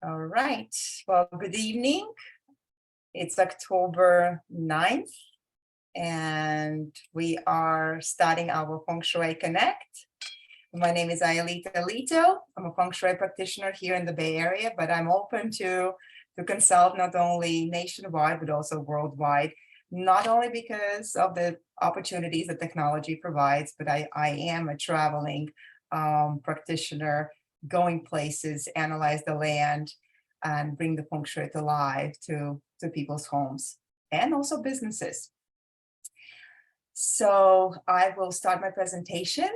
All right. Well, good evening. It's October 9th, and we are starting our Feng Shui Connect. My name is Ayalita Alito. I'm a Feng Shui practitioner here in the Bay Area, but I'm open to consult not only nationwide, but also worldwide, not only because of the opportunities that technology provides, but I am a traveling practitioner, going places, analyze the land, and bring the Feng Shui to life to people's homes and also businesses. So I will start my presentation.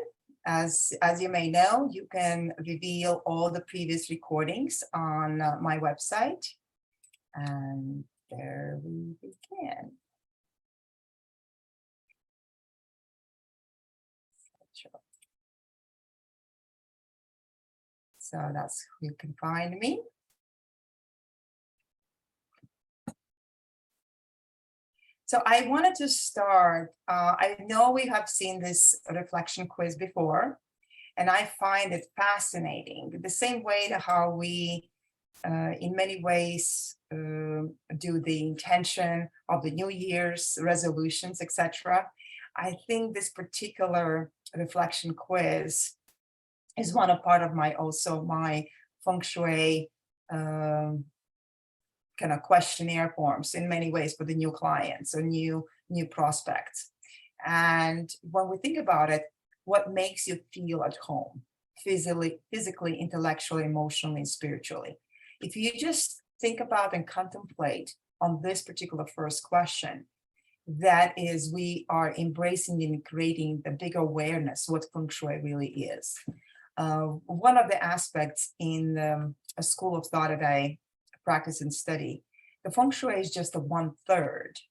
As you may know, you can reveal all the previous recordings on my website. And there we begin. So that's who you can find me. So I wanted to start, I know we have seen this reflection quiz before, and I find it fascinating, the same way to how we, in many ways, do the intention of the New Year's resolutions, etc. I think this particular reflection quiz is one of part of my Feng Shui kind of questionnaire forms in many ways for the new clients or new prospects. And when we think about it, what makes you feel at home, physically, intellectually, emotionally, and spiritually? If you just think about and contemplate on this particular first question, that is, we are embracing and creating the big awareness what Feng Shui really is. One of the aspects in a school of thought that I practice and study, the Feng Shui is just a 1/3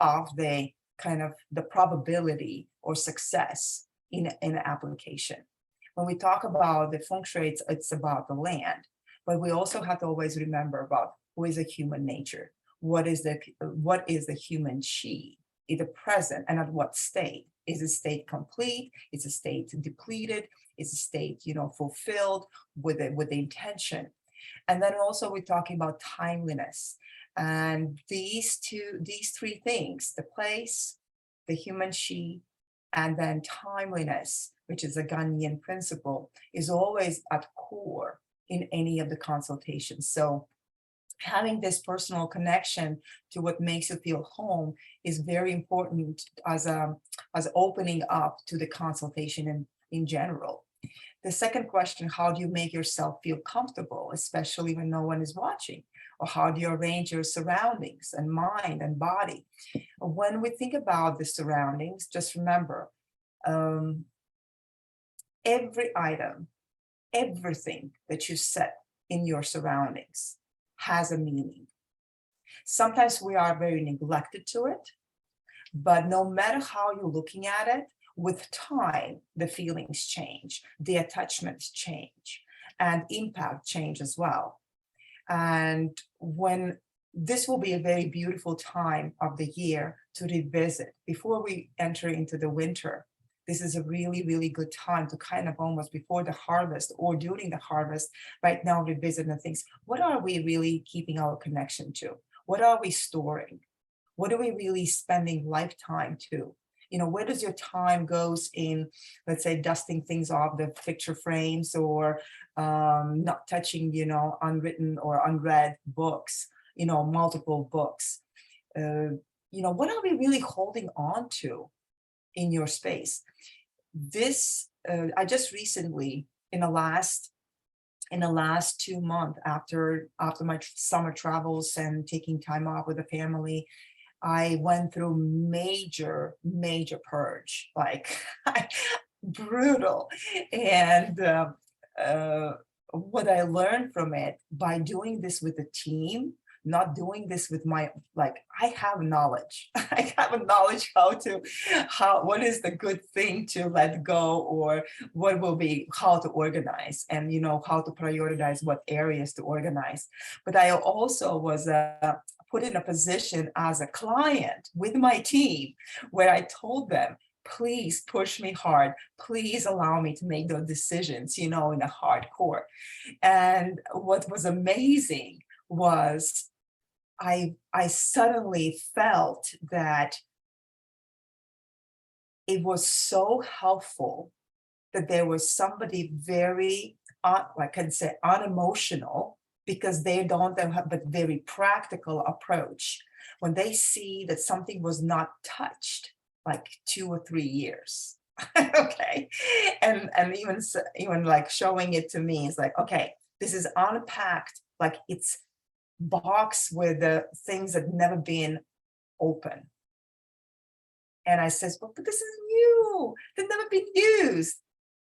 of the kind of the probability or success in an application. When we talk about the Feng Shui, it's about the land, but we also have to always remember about who is a human nature, what is the human Shui, in the present, and at what state. Is a state complete? Is a state depleted? Is a state, fulfilled with the intention? And then also we're talking about timeliness. And these three things, the place, the human Shui, and then timeliness, which is a Ganyan principle, is always at core in any of the consultations. So having this personal connection to what makes you feel home is very important as opening up to the consultation in general. The second question, how do you make yourself feel comfortable, especially when no one is watching? Or how do you arrange your surroundings and mind and body? When we think about the surroundings, just remember, every item, everything that you set in your surroundings has a meaning. Sometimes we are very neglected to it, but no matter how you're looking at it, with time, the feelings change, the attachments change, and impact change as well. And when this will be a very beautiful time of the year to revisit before we enter into the winter. This is a really, really good time to kind of almost before the harvest or during the harvest, right now revisit the things. What are we really keeping our connection to? What are we storing? What are we really spending lifetime to? Where does your time goes in, let's say, dusting things off the picture frames or not touching, unwritten or unread books, multiple books. What are we really holding on to in your space? This, I just recently, in the last 2 months after my summer travels and taking time off with the family, I went through major purge, like brutal. And what I learned from it by doing this with a team, not doing this with I have knowledge. I have a knowledge what is the good thing to let go, or what will be, how to organize, and how to prioritize what areas to organize. But I also was put in a position as a client with my team where I told them, please push me hard. Please allow me to make those decisions, in a hardcore. And what was amazing was I suddenly felt that it was so helpful that there was somebody very, like I can say, unemotional, because they don't have, but very practical approach. When they see that something was not touched, like 2 or 3 years, okay, and even like showing it to me is like, okay, this is unpacked, like it's box with the things that never been open. And I says, well, but this is new. They've never been used.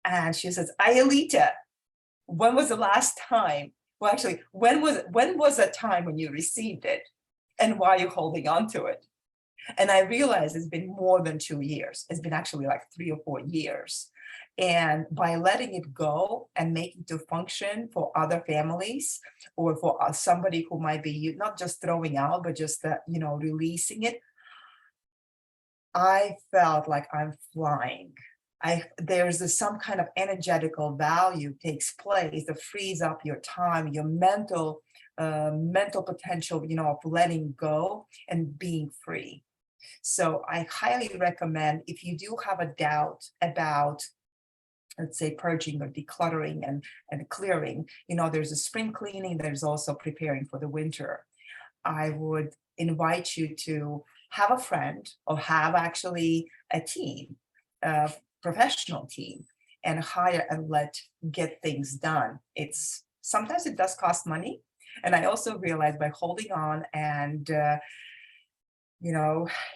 And she says, Ayalita, when was the last time? Well, actually, when was that time when you received it? And why are you holding on to it? And I realized it's been more than 2 years. It's been actually like 3 or 4 years. And by letting it go and making it to function for other families, or for somebody who might be not just throwing out, but just releasing it, I felt like I'm flying. Some kind of energetical value takes place that frees up your time, your mental potential, of letting go and being free. So I highly recommend, if you do have a doubt about, let's say, purging or decluttering and clearing, there's a spring cleaning, there's also preparing for the winter. I would invite you to have a friend, or have actually a team, a professional team, and hire and get things done. It's sometimes it does cost money. And I also realized by holding on and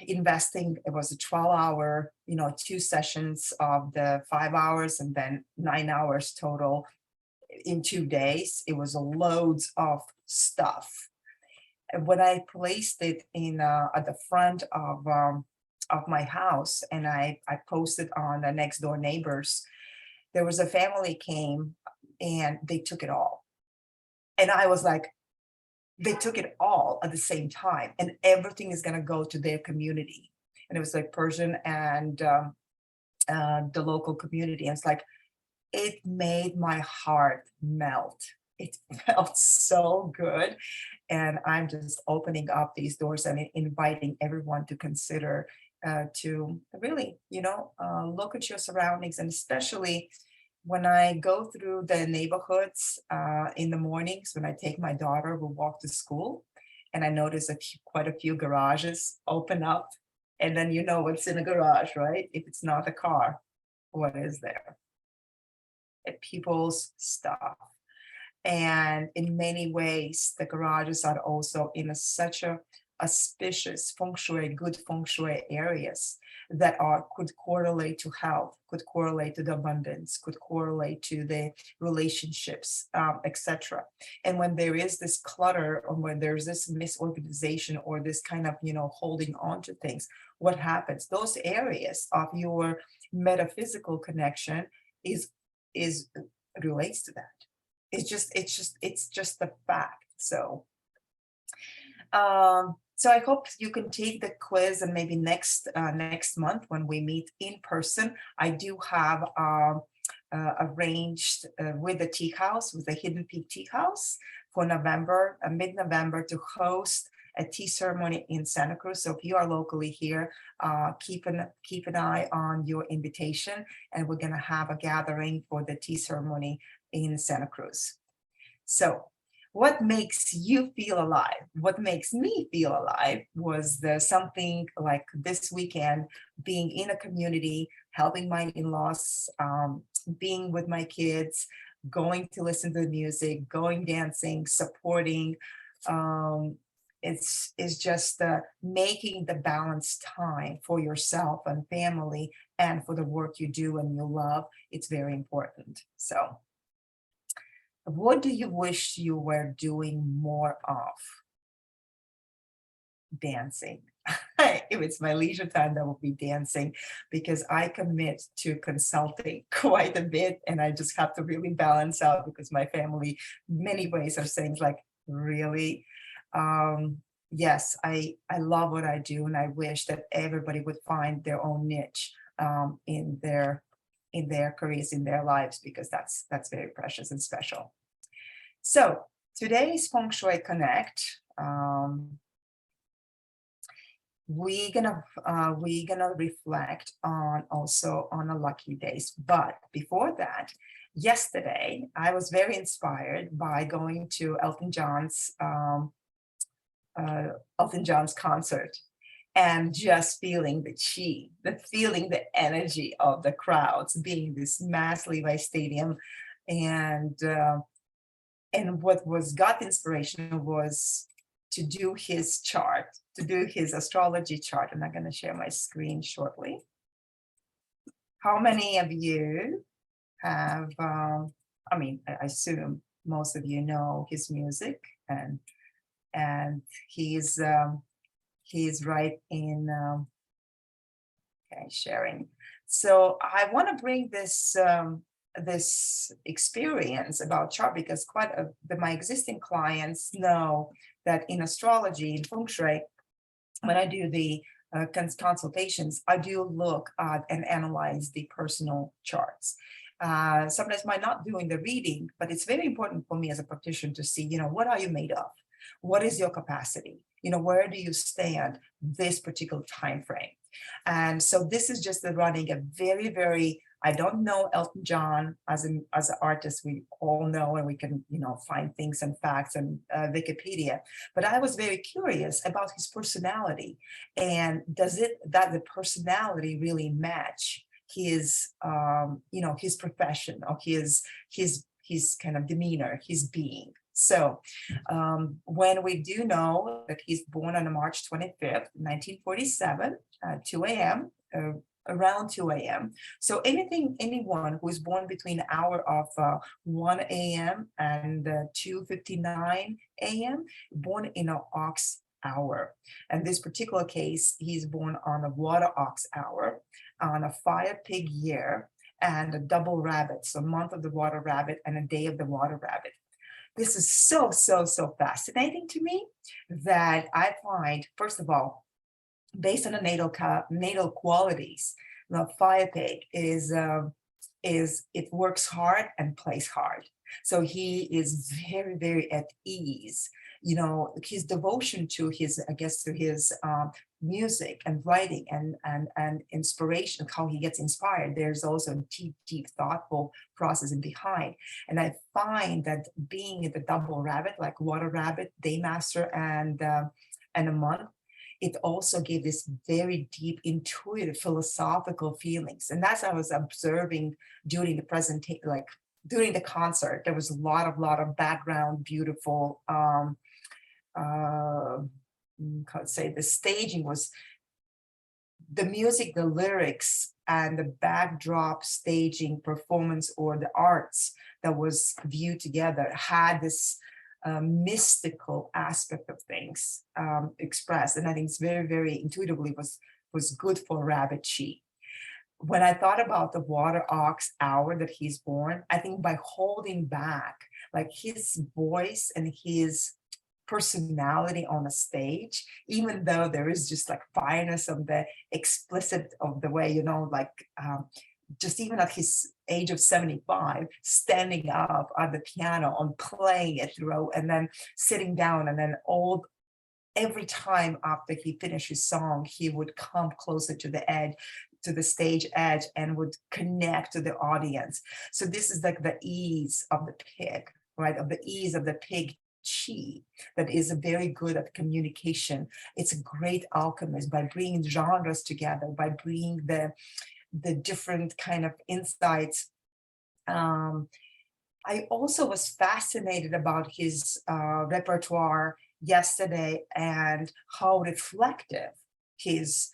investing, it was a 12-hour, 2 sessions of the 5 hours, and then 9 hours total in 2 days. It was loads of stuff. And when I placed it in at the front of my house, and I posted on the next door neighbors, there was a family came and they took it all. And I was like, they took it all at the same time, and everything is going to go to their community. And it was like Persian and the local community. And it's like, it made my heart melt. It felt so good. And I'm just opening up these doors and inviting everyone to consider, to really, look at your surroundings. And especially when I go through the neighborhoods in the mornings, when I take my daughter who walk to school, and I notice quite a few garages open up. And then you know what's in a garage, right? If it's not a car, what is there? People's stuff. And in many ways, the garages are also in such a auspicious feng shui, good feng shui areas that could correlate to health, could correlate to the abundance, could correlate to the relationships, etc. And when there is this clutter, or when there's this misorganization, or this kind of holding on to things, what happens? Those areas of your metaphysical connection is relates to that. It's just the fact. So so I hope you can take the quiz, and maybe next month when we meet in person, I do have arranged with the tea house, with the Hidden Peak Tea House, for November, mid-November, to host a tea ceremony in Santa Cruz. So if you are locally here, keep an eye on your invitation, and we're going to have a gathering for the tea ceremony in Santa Cruz. So what makes you feel alive? What makes me feel alive was something like this weekend, being in a community, helping my in-laws, being with my kids, going to listen to the music, going dancing, supporting. It's just making the balanced time for yourself and family, and for the work you do and you love. It's very important. So what do you wish you were doing more of? Dancing. If it's my leisure time, that will be dancing, because I commit to consulting quite a bit, and I just have to really balance out, because my family, many ways, are saying like, really? Yes, I love what I do, and I wish that everybody would find their own niche in their careers, in their lives, because that's very precious and special. So today's Feng Shui Connect. We're gonna reflect on also on a lucky days. But before that, yesterday I was very inspired by going to Elton John's concert and just feeling the chi, feeling the energy of the crowds, being this mass Levi Stadium, and what was got inspiration was to do his chart, to do his astrology chart. And I'm going to share my screen shortly. How many of you have, I assume most of you know his music, and he's right in, okay, sharing. So I want to bring this this experience about chart, because my existing clients know that in astrology, in Feng Shui, when I do the consultations, I do look at and analyze the personal charts. Sometimes I'm not doing the reading, but it's very important for me as a practitioner to see, what are you made of? What is your capacity? Where do you stand this particular time frame? And so this is just the running a very, very, I don't know Elton John as an artist. We all know, and we can, find things and facts and Wikipedia. But I was very curious about his personality, and that the personality really match his, his profession, or his kind of demeanor, his being. So when we do know that he's born on March 25th, 1947, 2 a.m., around 2 a.m. So anyone who is born between the hour of 1 a.m. and 2:59 a.m., born in an ox hour. And this particular case, he's born on a water ox hour, on a fire pig year, and a double rabbit, so month of the water rabbit and a day of the water rabbit. This is so fascinating to me, that I find, first of all, based on the natal qualities, the fire pig is it works hard and plays hard. So he is very, very at ease. His devotion to his, music and writing and inspiration, how he gets inspired. There's also a deep, thoughtful process in behind. And I find that being the double rabbit, like water rabbit, day master, and a month, it also gave this very deep, intuitive, philosophical feelings. And that's what I was observing during the presentation, like during the concert. There was a lot of background, beautiful, the staging was, the music, the lyrics, and the backdrop staging performance, or the arts that was viewed together, had this mystical aspect of things expressed. And I think it's very, very intuitively was good for rabbit chi. When I thought about the water ox hour that he's born, I think by holding back, like his voice and his personality on a stage, even though there is just like fireness of the explicit of the way, just even at his age of 75, standing up at the piano and playing it through, and then sitting down, and then every time after he finished his song, he would come closer to the stage edge, and would connect to the audience. So this is like the ease of the pig, right? Of the ease of the pig chi, that is very good at communication. It's a great alchemist by bringing genres together, by bringing the different kind of insights. I also was fascinated about his repertoire yesterday, and how reflective his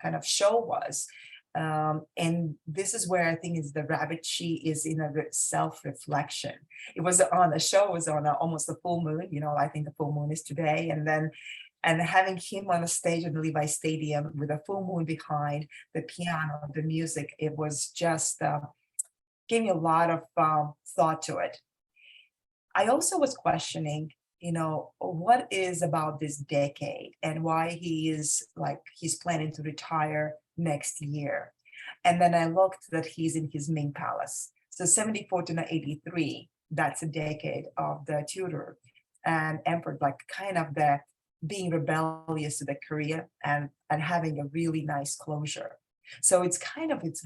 kind of show was. And this is where I think is the rabbit chi is in a self-reflection. It was on the show was on almost a full moon. I think the full moon is today, and having him on a stage in the Levi Stadium with a full moon behind, the piano, the music, it was just gave me a lot of thought to it. I also was questioning what is about this decade and why he's planning to retire next year. And then I looked that he's in his Ming Palace. So 74 to 83, that's a decade of the Tudor and Emperor, like kind of the being rebellious to the Korea and having a really nice closure. So it's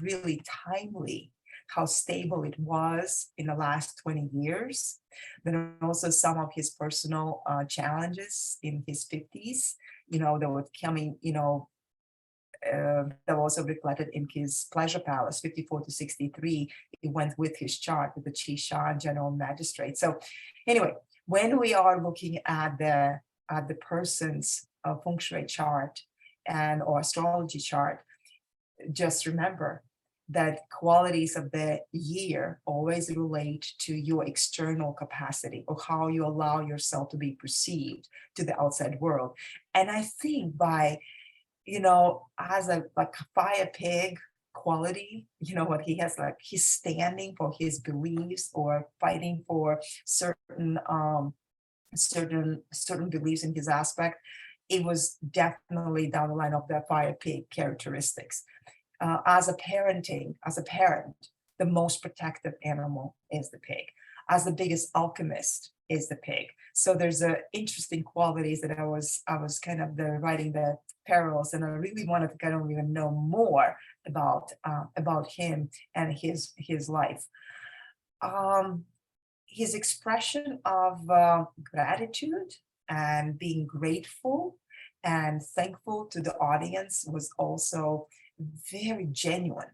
really timely how stable it was in the last 20 years. Then also some of his personal challenges in his 50s, that were coming, that was also reflected in his pleasure palace, 54 to 63. It went with his chart with the Qi Shan general magistrate. So anyway, when we are looking at the person's feng shui chart or astrology chart, just remember that qualities of the year always relate to your external capacity or how you allow yourself to be perceived to the outside world. And I think by, as a fire pig quality, what he has, like he's standing for his beliefs or fighting for certain beliefs in his aspect, it was definitely down the line of the fire pig characteristics. As a parent, the most protective animal is the pig. As the biggest alchemist is the pig. So there's interesting qualities that I was kind of writing the parallels, and I really wanted to kind of even know more about him and his life. His expression of gratitude and being grateful and thankful to the audience was also very genuine.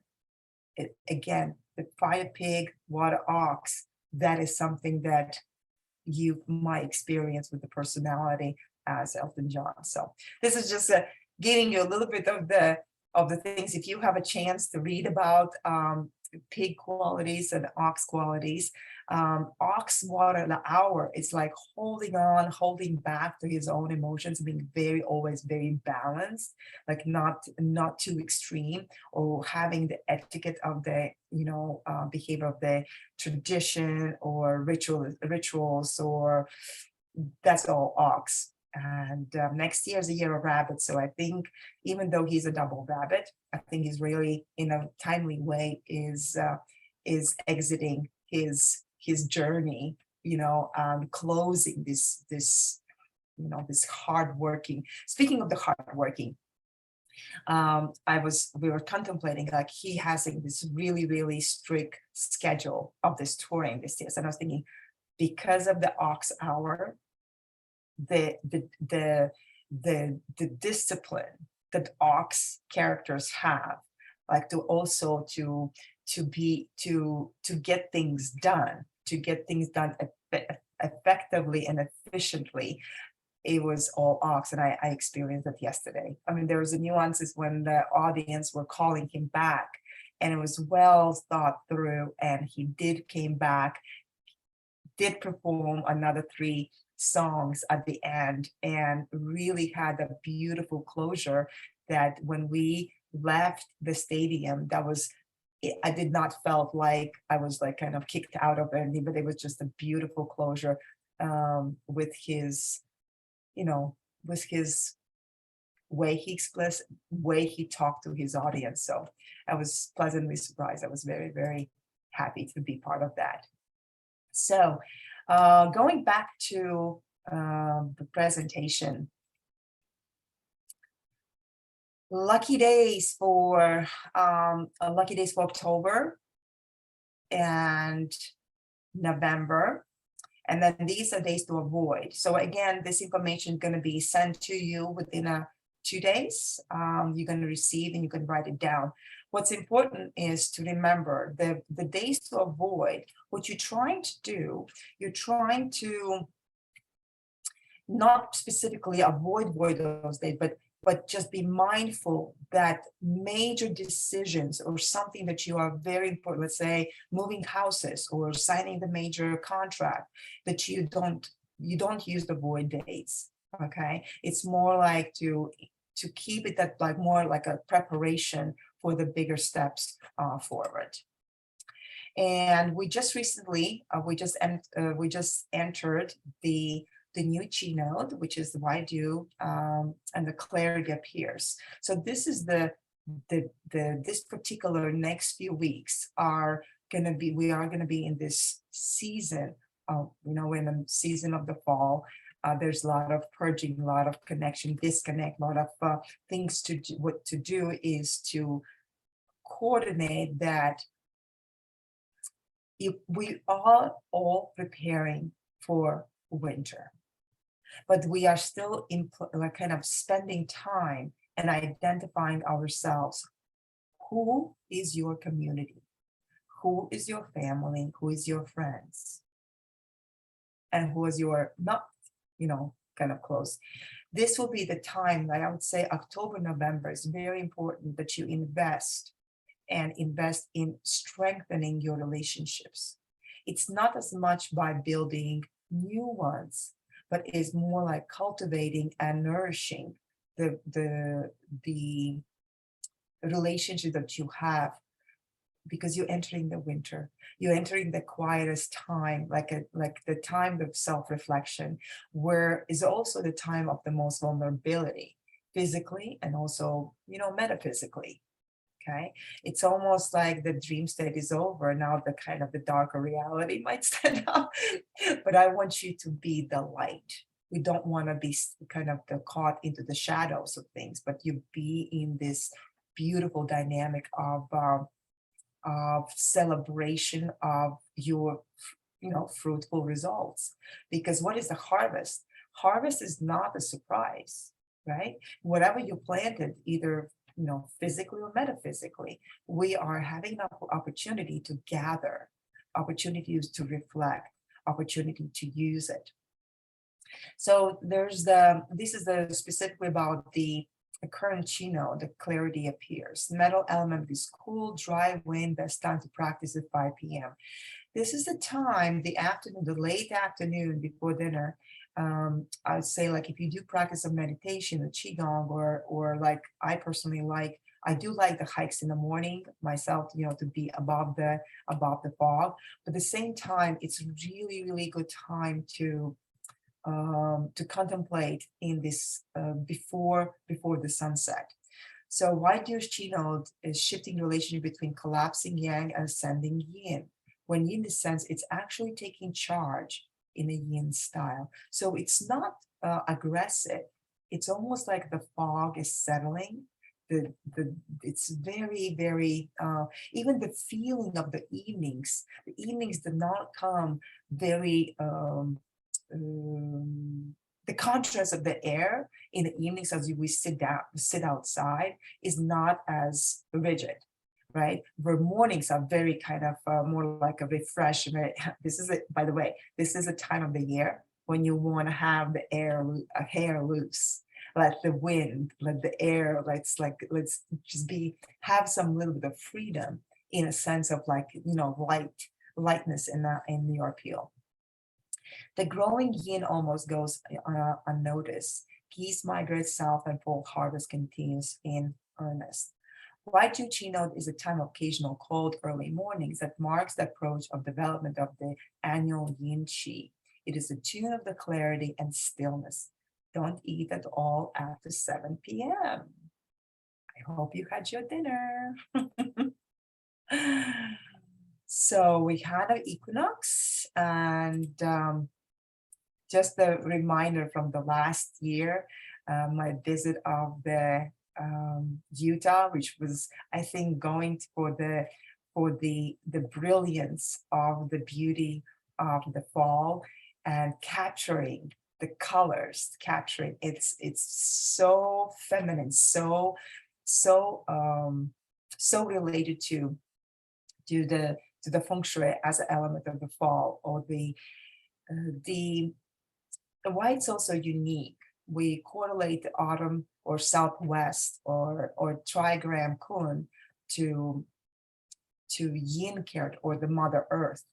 Again, the fire pig, water ox, that is something that you might experience with the personality as Elton John. So this is just giving you a little bit of the things. If you have a chance to read about pig qualities and ox qualities, ox water the hour is like holding on, holding back to his own emotions, being always very balanced, like not too extreme, or having the etiquette of the behavior of the tradition or rituals, or that's all ox. And next year is a year of rabbit, so I think even though he's a double rabbit, I think he's really in a timely way is exiting his journey, closing this hardworking. Speaking of the hardworking, we were contemplating, like, he has this really, really strict schedule of this touring this year. So I was thinking, because of the ox hour, the discipline that ox characters have, like to get things done effectively and efficiently, it was all ox. And I experienced it yesterday. I mean, there was nuances when the audience were calling him back, and it was well thought through, and he came back, did perform another 3 songs at the end, and really had a beautiful closure that when we left the stadium, I did not felt like I was like kind of kicked out of anything, but it was just a beautiful closure with his way he expressed, way he talked to his audience. So I was pleasantly surprised. I was very, very happy to be part of that. So going back to the presentation, lucky days for October and November. And then these are days to avoid. So again, this information is going to be sent to you within 2 days. You're going to receive, and you can write it down. What's important is to remember the days to avoid. What you're trying to do, you're trying to not specifically avoid those days, but just be mindful that major decisions or something that you are very important, let's say moving houses or signing the major contract, that you don't use the void days. Okay, it's more like to keep it that like more like a preparation for the bigger steps forward. And we just recently we just entered the the new chi node, which is the why do, and the clarity appears. So this is the this particular next few weeks are gonna be, we are gonna be in this season of, in the season of the fall. There's a lot of purging, a lot of connection, disconnect, a lot of things to do. What to do is to coordinate that. We are all preparing for winter, but we are still like kind of spending time and identifying ourselves. Who is your community? Who is your family? Who is your friends? And who is your not, kind of close? This will be the time, like I would say October, November is very important that you invest in strengthening your relationships. It's not as much by building new ones, but is more like cultivating and nourishing the relationship that you have, because you're entering the winter, you're entering the quietest time, like the time of self-reflection, where is also the time of the most vulnerability, physically and also metaphysically. Okay, it's almost like the dream state is over. Now the kind of the darker reality might stand up. But I want you to be the light. We don't want to be kind of caught into the shadows of things, but you be in this beautiful dynamic of celebration of your fruitful results. Because what is the harvest? Harvest is not a surprise, right? Whatever you planted, either physically or metaphysically, we are having an opportunity to gather, opportunities to reflect, opportunity to use it. So this is the specifically about the current chino, the clarity appears. Metal element is cool, dry wind, best time to practice at 5 p.m. This is the time, the afternoon, the late afternoon before dinner. I would say, like, if you do practice of meditation, the qigong, or like I personally like, I do like the hikes in the morning myself, to be above the fog. But at the same time, it's really, really good time to contemplate in this before the sunset. So why Deer's chi node is shifting relationship between collapsing yang and ascending yin. When yin descends, it's actually taking charge in a yin style. So it's not aggressive. It's almost like the fog is settling. It's very, very, even the feeling of the evenings do not come very, the contrast of the air in the evenings as we sit outside is not as rigid, right? Where mornings are very kind of more like a refreshment. This is it, by the way, this is a time of the year when you want to have the hair loose, let the wind, let the air, let's just have some little bit of freedom, in a sense of like, lightness in your appeal. The growing yin almost goes unnoticed. Geese migrate south and fall harvest continues in earnest. Y2 chi node is a time of occasional cold early mornings that marks the approach of development of the annual yin chi. It is the tune of the clarity and stillness. Don't eat at all after 7 p.m. I hope you had your dinner. So we had an equinox, and just a reminder from the last year, my visit of the Utah, which was, I think, going for the brilliance of the beauty of the fall, and capturing the colors, capturing it's so feminine, so related to the feng shui as an element of the fall, or the why it's also unique. We correlate the autumn or southwest or trigram kun to yin character, or the mother earth.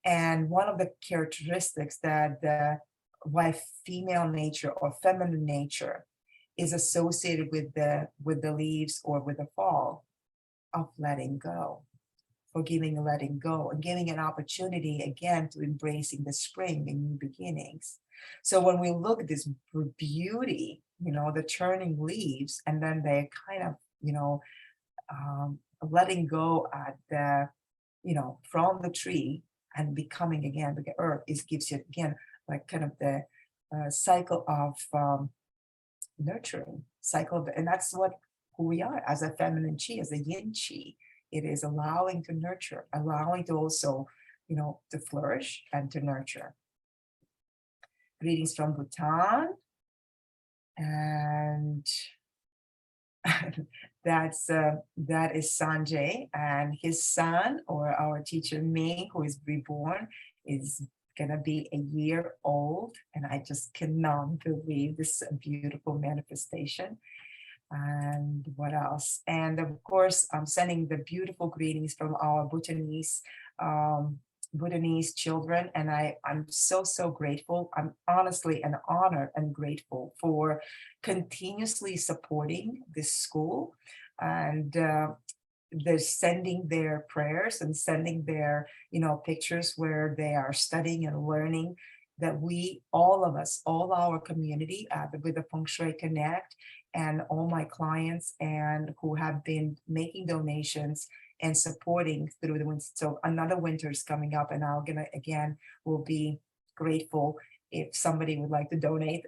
And one of the characteristics that why female nature or feminine nature is associated with the leaves or with the fall, of letting go. forgiving and letting go, and giving an opportunity again to embracing the spring and new beginnings. So when we look at this beauty, the turning leaves, and then they kind of, letting go at the, from the tree and becoming again, the earth is gives you again like kind of the cycle of nurturing cycle of, and that's what who we are as a feminine chi, as a yin chi. It is allowing to nurture, allowing to also, to flourish and to nurture. Greetings from Bhutan, and that is Sanjay, and his son, or our teacher Ming, who is reborn, is gonna be a year old, and I just cannot believe this beautiful manifestation. And what else? And of course, I'm sending the beautiful greetings from our Bhutanese children, and I'm so grateful. I'm honestly an honor and grateful for continuously supporting this school, and they're sending their prayers and sending their pictures where they are studying and learning, that we, all of us, all our community with the Feng Shui Connect, and all my clients and who have been making donations and supporting through the winter. So another winter is coming up, and I'm gonna again will be grateful if somebody would like to donate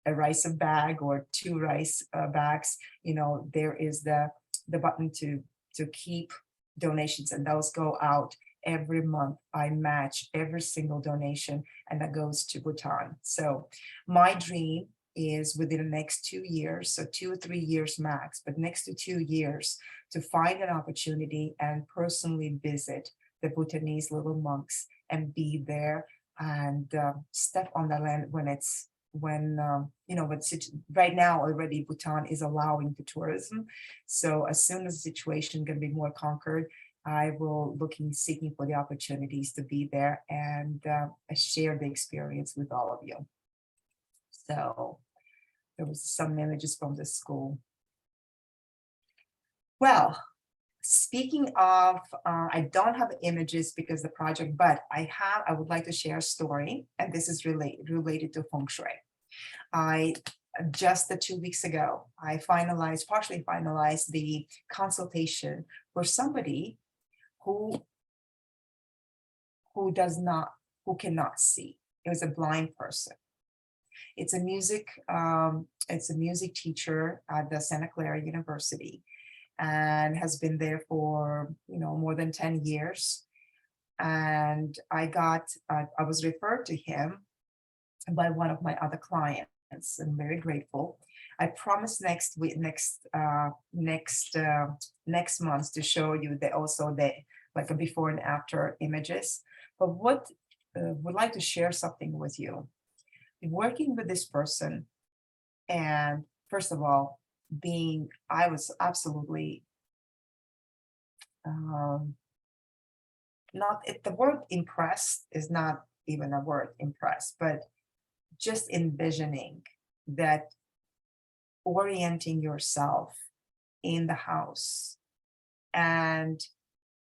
a rice bag or 2 rice bags. There is the button to keep donations, and those go out every month. I match every single donation, and that goes to Bhutan. So my dream is within the next 2 years, so 2 or 3 years max, but next to 2 years, to find an opportunity and personally visit the Bhutanese little monks and be there and step on the land when right now already Bhutan is allowing the tourism. So as soon as the situation can be more conquered, I will seeking for the opportunities to be there and share the experience with all of you. So there was some images from the school. Well, speaking of, I don't have images because the project, but I would like to share a story, and this is related to Feng Shui. Just 2 weeks ago, I partially finalized the consultation for somebody who cannot see. It was a blind person. It's a music teacher at the Santa Clara University, and has been there for more than 10 years. And I was referred to him by one of my other clients. I'm very grateful. I promise next month to show you like a before and after images. But what would like to share something with you. Working with this person, and first of all, I was absolutely the word impressed is not even a word, impressed, but just envisioning that, orienting yourself in the house and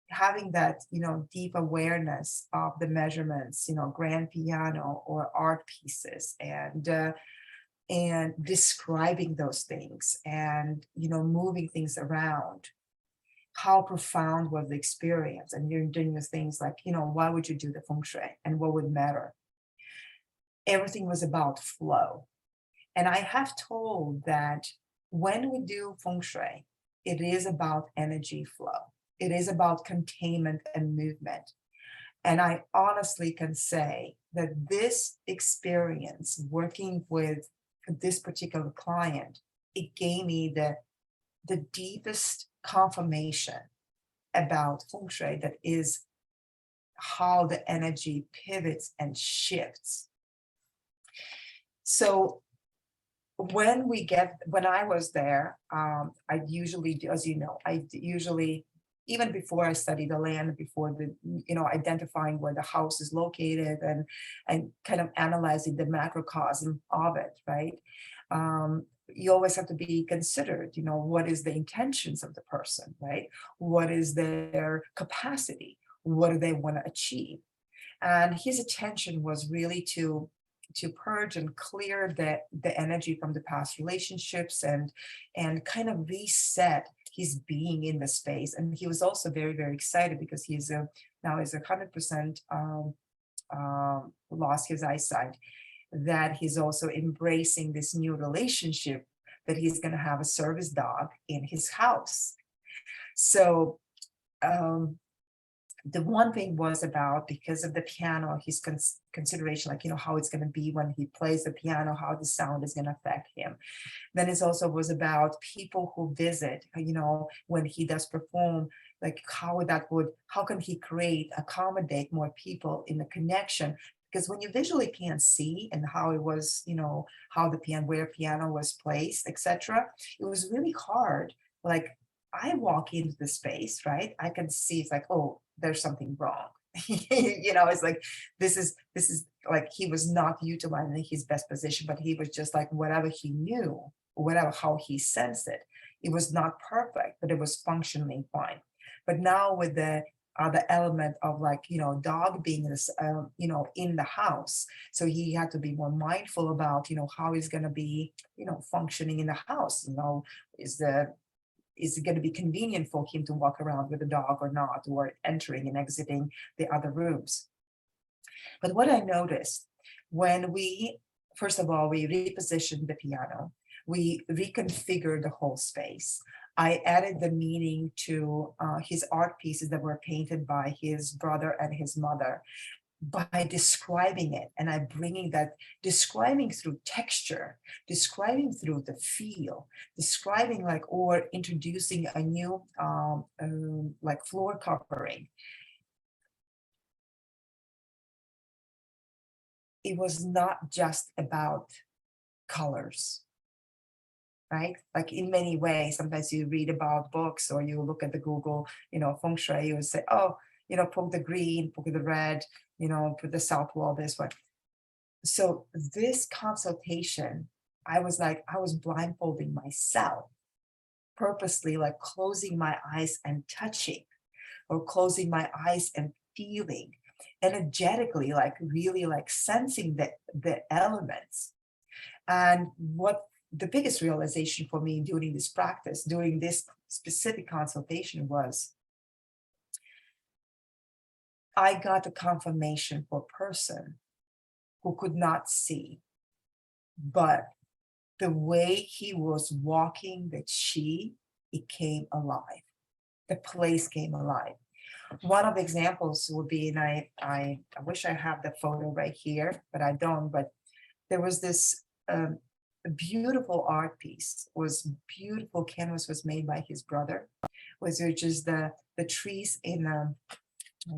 having that deep awareness of the measurements, grand piano or art pieces, and describing those things, and moving things around. How profound was the experience? And you're doing those things like, why would you do the Feng Shui, and what would matter? Everything was about flow. And I have told that when we do Feng Shui, it is about energy flow. It is about containment and movement. And I honestly can say that this experience working with this particular client, it gave me the deepest confirmation about Feng Shui, that is how the energy pivots and shifts. So when I was there, I usually do, as you know, even before I study the land, before identifying where the house is located, and kind of analyzing the macrocosm of it, right? you always have to be considered, what is the intentions of the person, right? What is their capacity? What do they want to achieve? And his attention was really to purge and clear the energy from the past relationships, and kind of reset his being in the space. And he was also very, very excited because now is 100% lost his eyesight, that he's also embracing this new relationship, that he's going to have a service dog in his house. So the one thing was about, because of the piano, his consideration, like, how it's going to be when he plays the piano, how the sound is going to affect him. Then it also was about people who visit, when he does perform, like how can he accommodate more people in the connection? Because when you visually can't see, and how it was, how the piano, where piano was placed, etc., it was really hard. Like, I walk into the space, right? I can see, it's like, oh, there's something wrong. It's like, this is like, he was not utilizing his best position, but he was just like, whatever he knew, whatever, how he sensed it. It was not perfect, but it was functioning fine. But now with the other element of, like, dog being this, in the house. So he had to be more mindful about, how he's going to be, functioning in the house. Is it going to be convenient for him to walk around with a dog or not, or entering and exiting the other rooms? But what I noticed, when first of all, we repositioned the piano, we reconfigured the whole space. I added the meaning to his art pieces that were painted by his brother and his mother, by describing it, and I'm bringing that, describing through texture, describing through the feel, describing, like, or introducing a new like floor covering. It was not just about colors, right? Like, in many ways, sometimes you read about books or you look at the Google, Feng Shui, you would say, oh, put the green, put the red, put the south wall this way. So this consultation, I was blindfolding myself, purposely, like closing my eyes and touching, or closing my eyes and feeling energetically, like really like sensing the elements. And what the biggest realization for me during this practice, during this specific consultation, was I got a confirmation for a person who could not see, but the way he was walking, the chi, it came alive. The place came alive. One of the examples would be, and I wish I have the photo right here, but I don't, but there was this beautiful art piece, was beautiful canvas, was made by his brother, was just the trees in, I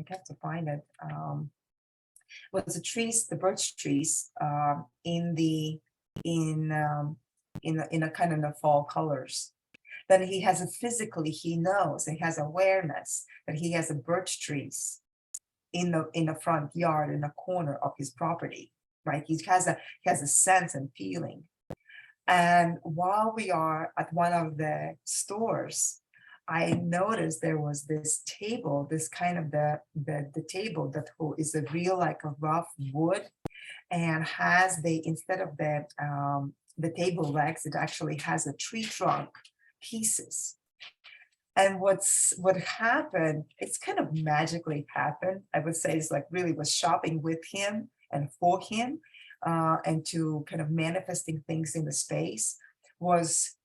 have to find it, was the trees, the birch trees, in a kind of the fall colors. Then he has physically, he knows, he has awareness that he has a birch trees in the front yard, in a corner of his property, right? He has a sense and feeling. And while we are at one of the stores, I noticed there was this table, this kind of the table that is a real, like a rough wood, and has instead of the table legs, it actually has a tree trunk pieces. And what happened, it's kind of magically happened, I would say, is like really was shopping with him and for him, and to kind of manifesting things in the space, was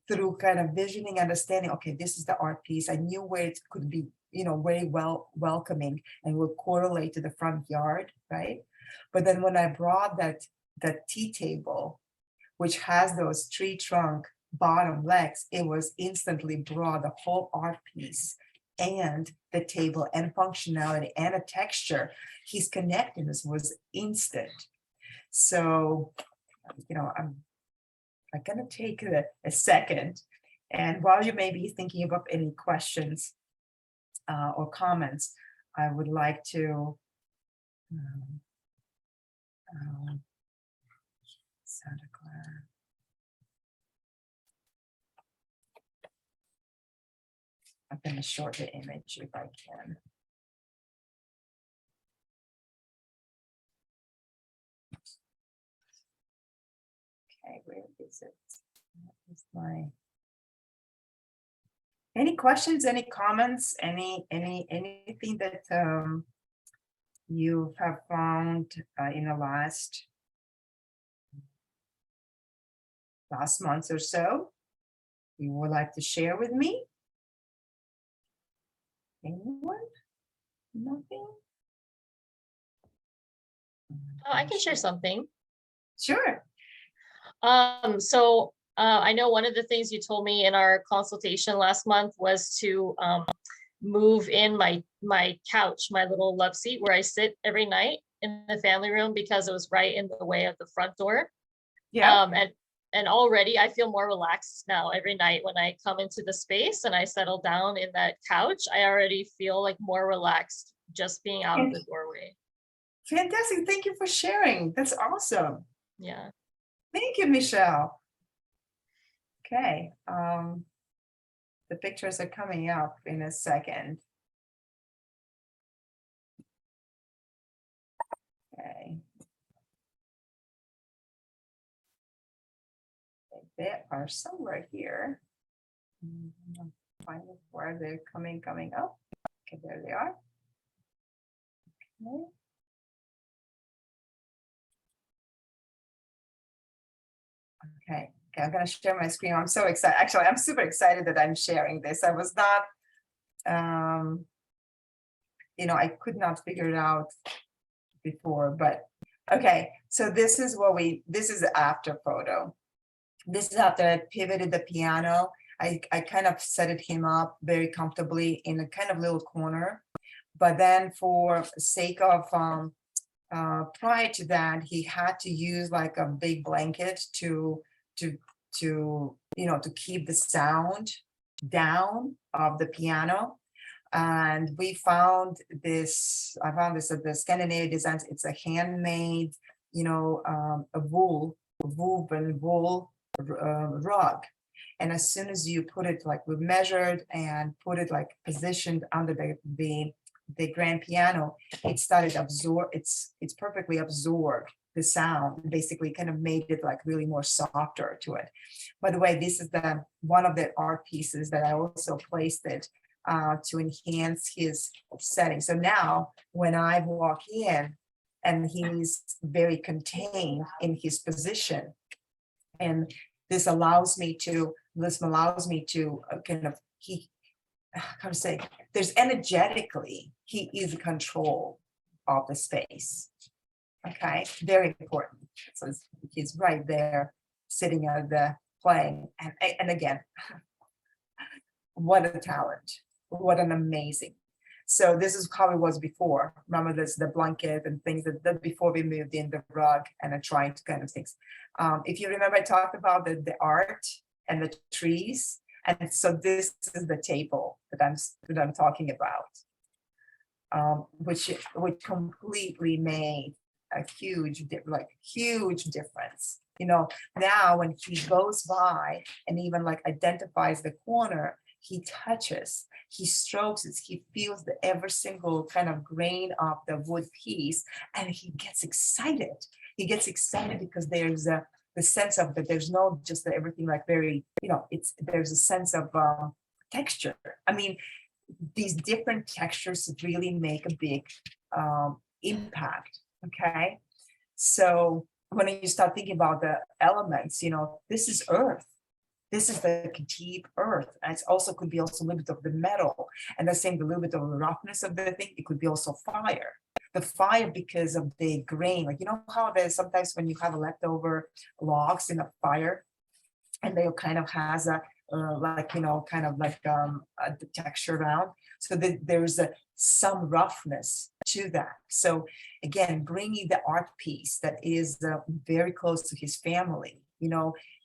through kind of visioning, understanding, okay, this is the art piece. I knew where it could be, very well welcoming and will correlate to the front yard, right? But then when I brought that tea table, which has those tree trunk bottom legs, it was instantly brought the whole art piece and the table and functionality and a texture. His connectedness was instant. So, I'm going to take a second. And while you may be thinking about any questions or comments, I would like to Santa Clara. I'm going to short the image if I can. Okay, where is it? Is my any questions, any comments, anything that you have found in the last month or so you would like to share with me? Anyone? Nothing? Oh, I can share something. Sure. So I know one of the things you told me in our consultation last month was to move in my couch, my little love seat where I sit every night in the family room because it was right in the way of the front door. Yeah. And already I feel more relaxed now every night when I come into the space and I settle down in that couch. I already feel like more relaxed just being out of the doorway. Fantastic. Thank you for sharing. That's awesome. Yeah. Thank you, Michelle. Okay. The pictures are coming up in a second. Okay. They are somewhere here. Find where they're coming up. Okay, there they are. Okay. Okay, I'm gonna share my screen. I'm so excited. Actually, I'm super excited that I'm sharing this. I was not, I could not figure it out before, but okay. So this is this is the after photo. This is after I pivoted the piano. I kind of set him up very comfortably in a kind of little corner. But then for sake of prior to that, he had to use like a big blanket to keep the sound down of the piano. And I found this at the Scandinavian Designs. It's a handmade, a woven wool rug. And as soon as you put it, like we measured and put it like positioned under the grand piano, it started it's perfectly absorbed the sound, basically kind of made it like really more softer to it. By the way, this is one of the art pieces that I also placed it to enhance his setting. So now when I walk in and he's very contained in his position, and this allows me to kind of, how to say, there's energetically, he is in control of the space. Okay, very important. So he's right there sitting at the playing. And again, what a talent, what an amazing. So this is how it was before. Remember this, the blanket and things that before we moved in the rug and I tried to kind of things. If you remember, I talked about the art and the trees. And so this is the table that I'm talking about, which completely made a huge difference. Now when he goes by and even like identifies the corner, he touches, he strokes it, he feels the every single kind of grain of the wood piece, and he gets excited. He gets excited because there's the sense of that there's no just everything like very, there's a sense of texture. I mean, these different textures really make a big impact. Okay. So when you start thinking about the elements, this is earth. This is the deep earth. And it also could be also a little bit of the metal. And the same, a little bit of the roughness of the thing. It could be also fire. The fire because of the grain. Like, how there's sometimes when you have a leftover logs in a fire and they kind of has a, the texture around. So there's some roughness to that. So again, bringing the art piece that is very close to his family,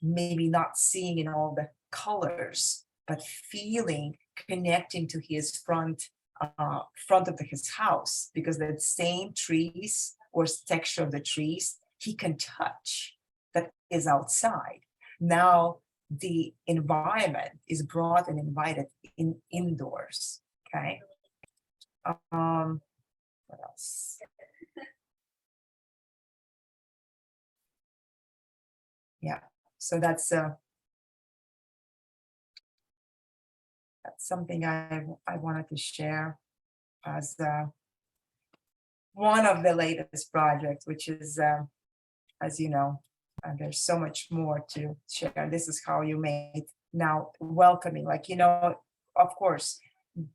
maybe not seeing in all the colors, but feeling, connecting to his front of his house, because the same trees or texture of the trees he can touch that is outside. Now the environment is brought and invited indoors. Okay. What else? Yeah. So that's something I wanted to share as one of the latest projects, which is, as you know, there's so much more to share. This is how you make now welcoming, like, you know, of course,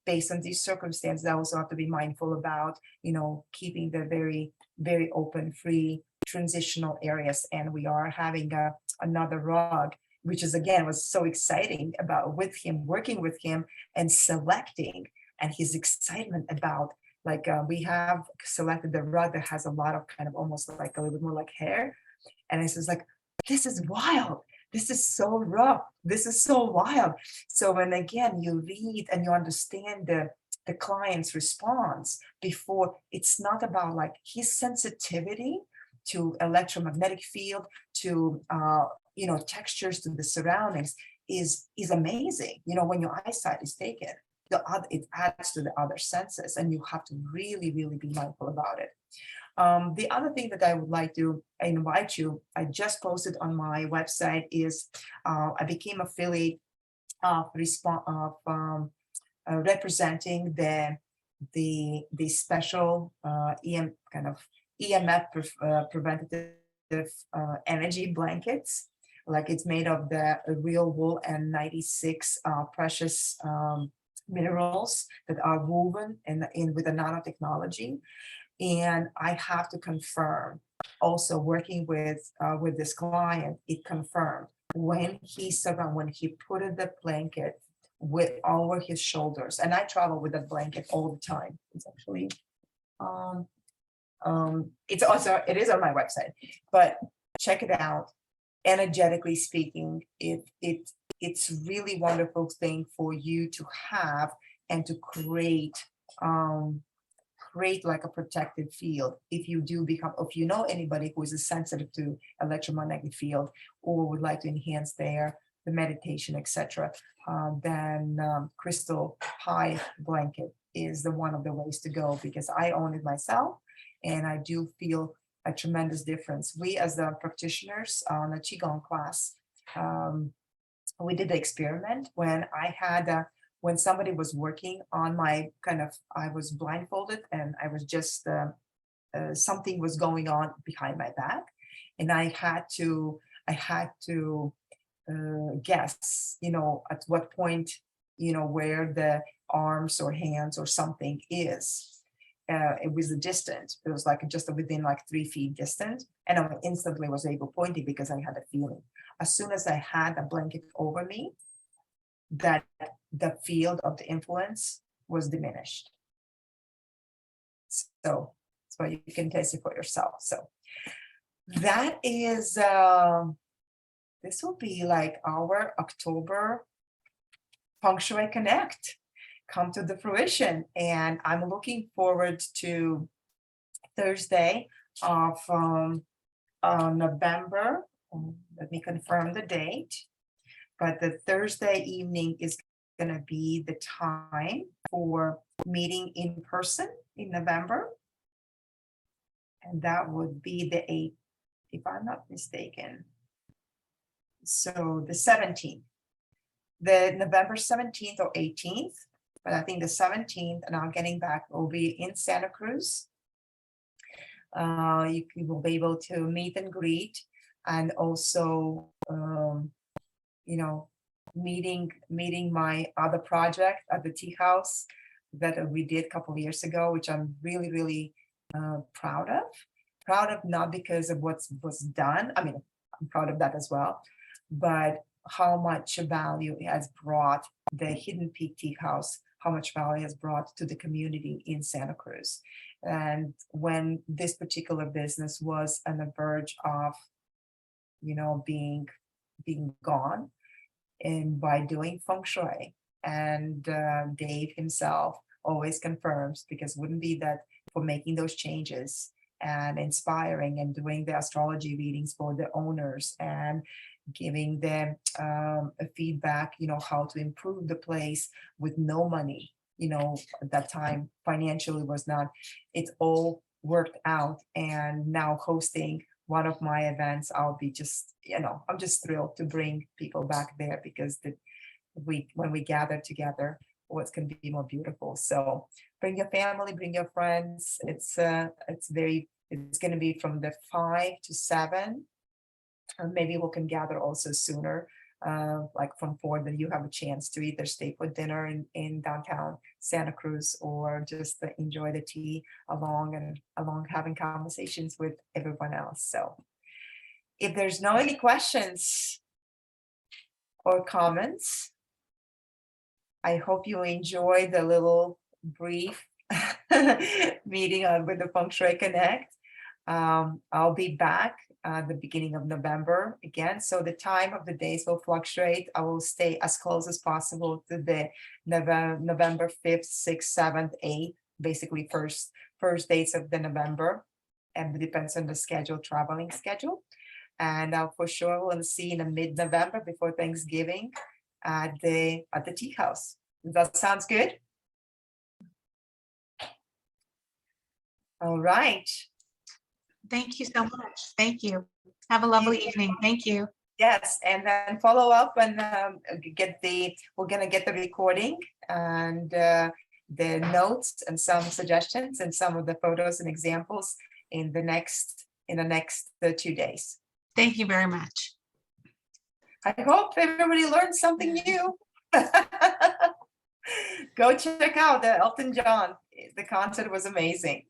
based on these circumstances, I also have to be mindful about, you know, keeping the very, very open, free transitional areas. And we are having another rug, which is again was so exciting about with him, working with him and selecting, and his excitement about like we have selected the rug that has a lot of kind of almost like a little bit more like hair. And it's just like, this is wild. This is so rough. This is so wild. So when again you read and you understand the client's response before, it's not about like his sensitivity to electromagnetic field, to you know, textures, to the surroundings is amazing. You know, when your eyesight is taken, the other, it adds to the other senses, and you have to really, really be mindful about it. The other thing that I would like to invite you, I just posted on my website, is I became affiliate of representing the special kind of EMF preventative energy blankets. Like it's made of the real wool and 96 precious minerals that are woven in with a nanotechnology. And I have to confirm, also working with this client, it confirmed when he put the blanket with over his shoulders, and I travel with a blanket all the time. It's actually it's also, it is on my website, but check it out. Energetically speaking, it's really wonderful thing for you to have and to create like a protected field. If you do become, if you know anybody who is sensitive to electromagnetic field or would like to enhance the meditation, etc., then crystal hive blanket is one of the ways to go, because I own it myself and I do feel a tremendous difference. We as the practitioners on a Qigong class, we did the experiment when I had when somebody was working on my kind of, I was blindfolded and I was just, something was going on behind my back. And I had to guess, you know, at what point, you know, where the arms or hands or something is. It was a distance. It was like just within like 3 feet distant. And I instantly was able pointing because I had a feeling. As soon as I had a blanket over me, that the field of the influence was diminished. So you can taste it for yourself. So that is, this will be like our October Feng Shui Connect come to the fruition. And I'm looking forward to Thursday of November. Let me confirm the date. But the Thursday evening is going to be the time for meeting in person in November. And that would be the 8th, if I'm not mistaken. So the 17th, the November 17th or 18th, but I think the 17th, and I'm getting back, will be in Santa Cruz. You will be able to meet and greet, and also, you know, meeting my other project at the tea house that we did a couple of years ago, which I'm really, really proud of. Proud of, not because of what was done. I mean, I'm proud of that as well, but how much value it has brought the Hidden Peak Tea House, how much value it has brought to the community in Santa Cruz. And when this particular business was on the verge of, you know, being gone, and by doing Feng Shui, and Dave himself always confirms, because wouldn't be that for making those changes and inspiring and doing the astrology readings for the owners and giving them a feedback, how to improve the place with no money. At that time financially was not, it's all worked out. And now hosting one of my events, I'll be just, I'm just thrilled to bring people back there, because when we gather together, what's going to be more beautiful. So bring your family, bring your friends. It's going to be from the 5 to 7, or maybe we can gather also sooner, like from 4, then you have a chance to either stay for dinner in downtown Santa Cruz, or just enjoy the tea along having conversations with everyone else. So if there's no any questions or comments, I hope you enjoyed the little brief meeting with the Feng Shui Connect. I'll be back at the beginning of November again. So the time of the days will fluctuate. I will stay as close as possible to the November 5th, 6th, 7th, 8th, basically first dates of the November. And it depends on the traveling schedule. And for sure we'll see in the mid-November before Thanksgiving at the tea house. That sounds good. All right. Thank you so much. Thank you. Have a lovely evening. Thank you. Yes, and then follow up and we're gonna get the recording and the notes and some suggestions and some of the photos and examples in the next 2 days. Thank you very much. I hope everybody learned something new. Go check out the Elton John. The concert was amazing.